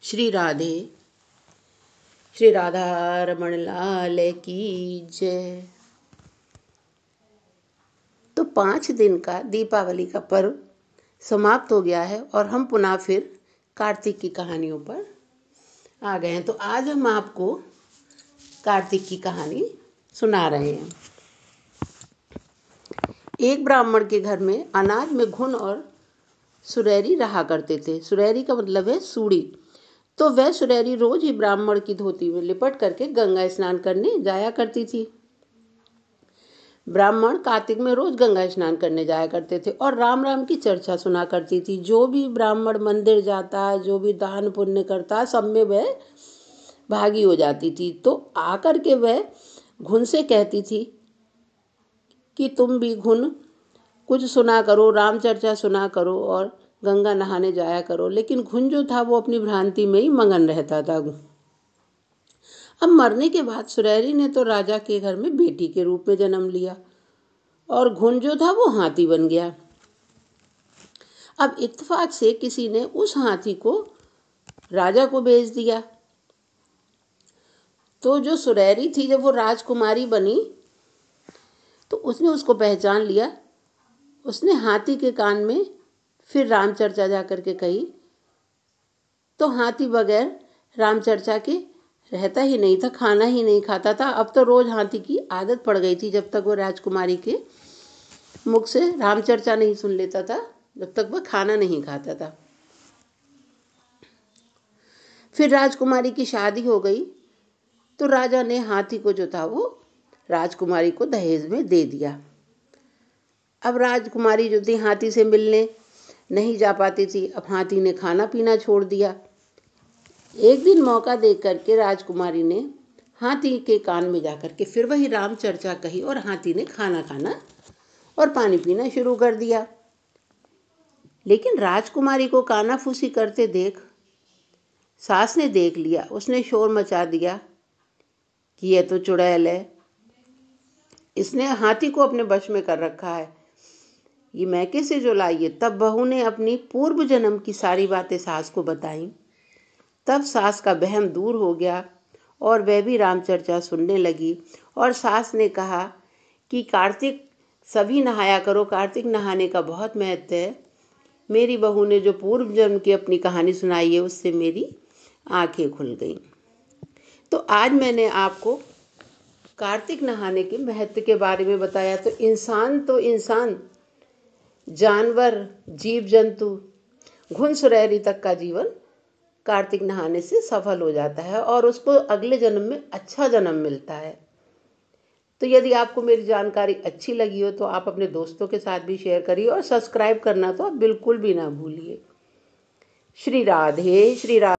श्री राधे, श्री राधा रमण लाल की जय। तो 5 दिन का दीपावली का पर्व समाप्त हो गया है और हम पुनः फिर कार्तिक की कहानियों पर आ गए हैं। तो आज हम आपको कार्तिक की कहानी सुना रहे हैं। एक ब्राह्मण के घर में अनाज में घुन और सुरैरी रहा करते थे। सुरैरी का मतलब है सूड़ी। तो वह सुरैरी रोज ही ब्राह्मण की धोती में लिपट करके गंगा स्नान करने जाया करती थी। ब्राह्मण कार्तिक में रोज गंगा स्नान करने जाया करते थे और राम राम की चर्चा सुना करती थी। जो भी ब्राह्मण मंदिर जाता, जो भी दान पुण्य करता, सब में वह भागी हो जाती थी। तो आकर के वह घुन से कहती थी कि तुम भी घुन कुछ सुना करो, राम चर्चा सुना करो और गंगा नहाने जाया करो। लेकिन घुन जो था वो अपनी भ्रांति में ही मगन रहता था। अब मरने के बाद सुरैरी ने तो राजा के घर में बेटी के रूप में जन्म लिया और घुन जो था वो हाथी बन गया। अब इत्तेफाक से किसी ने उस हाथी को राजा को बेच दिया। तो जो सुरैरी थी, जब वो राजकुमारी बनी तो उसने उसको पहचान लिया। उसने हाथी के कान में फिर रामचर्चा जा कर के कही। तो हाथी बगैर रामचर्चा के रहता ही नहीं था, खाना ही नहीं खाता था। अब तो रोज हाथी की आदत पड़ गई थी, जब तक वो राजकुमारी के मुख से रामचर्चा नहीं सुन लेता था, जब तक वह खाना नहीं खाता था। फिर राजकुमारी की शादी हो गई तो राजा ने हाथी को जो था वो राजकुमारी को दहेज में दे दिया। अब राजकुमारी जो थी हाथी से मिलने नहीं जा पाती थी। अब हाथी ने खाना पीना छोड़ दिया। एक दिन मौका देख करके राजकुमारी ने हाथी के कान में जाकर के फिर वही राम चर्चा कही और हाथी ने खाना खाना और पानी पीना शुरू कर दिया। लेकिन राजकुमारी को कानाफूसी करते देख सास ने देख लिया। उसने शोर मचा दिया कि यह तो चुड़ैल है, इसने हाथी को अपने वश में कर रखा है, ये मैके से जो लाई है। तब बहू ने अपनी पूर्व जन्म की सारी बातें सास को बताई। तब सास का वहम दूर हो गया और वह भी रामचर्चा सुनने लगी। और सास ने कहा कि कार्तिक सभी नहाया करो, कार्तिक नहाने का बहुत महत्व है। मेरी बहू ने जो पूर्व जन्म की अपनी कहानी सुनाई है उससे मेरी आंखें खुल गईं। तो आज मैंने आपको कार्तिक नहाने के महत्व के बारे में बताया। तो इंसान, जानवर, जीव जंतु, घुन सुरैरी तक का जीवन कार्तिक नहाने से सफल हो जाता है और उसको अगले जन्म में अच्छा जन्म मिलता है। तो यदि आपको मेरी जानकारी अच्छी लगी हो तो आप अपने दोस्तों के साथ भी शेयर करिए और सब्सक्राइब करना तो आप बिल्कुल भी ना भूलिए। श्री राधे, श्री राधे।